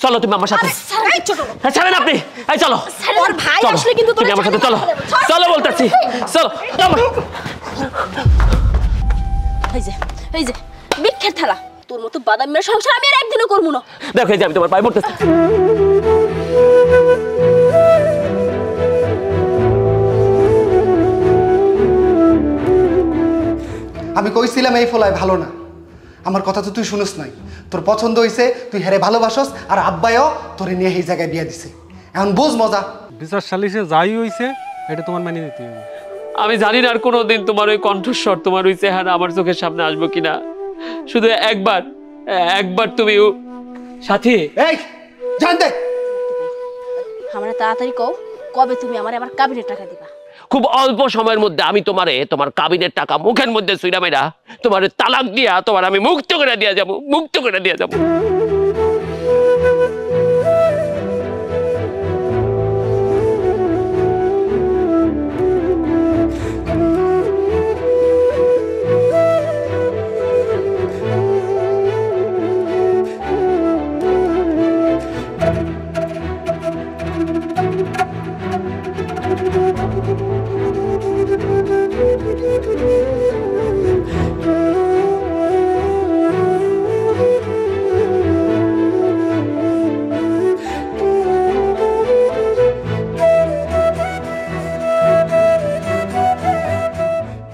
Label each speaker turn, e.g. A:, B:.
A: চলো তুমি আমার সাথে। ছাড়েন আপনি, এই চলো।
B: ওর ভাই আসলে কিন্তু
A: তুমি আমার সাথে চলো, চলো বলতেছি, চলো।
B: এই যে ভিক্ষের থালা, তোর মতো বাদাম মেয়ের সংসার আমি আর একদিনও করবো না।
A: দেখো এই যে আমি তোমার পায়ে পড়তেছি।
C: আমি কইছিলাম এই ফলায় ভালো না, আমার কথা তো তুই শুনিস নাই। তোর পছন্দ হয়েছে, তুই হেরে ভালোবাসস, আর আব্বাইও তোরে নিয়ে এই জায়গায় বিয়া দিছে। এখন বুঝ মজা।
D: বিচার সালিশে যাই হইছে এটা তোমার মেনে নিতে হবে।
A: আমি জানি না আর কোনোদিন তোমার ওই কণ্ঠস্বর, তোমার ওই চেহারা আমার চোখের সামনে আসবো কিনা। শুধু একবার তুমি সাথী।
C: এই জানতে
B: আমরা তাড়াতাড়ি কও, কবে তুমি আমার কাবিনের টাকা দিবা?
A: খুব অল্প সময়ের মধ্যে আমি তোমার কাবিনের টাকা মুখের মধ্যে সুইরা মেরা তোমার তালাক দিয়া তোমার আমি মুক্ত করে দিয়া যাবো, মুক্ত করে দিয়া যাবো।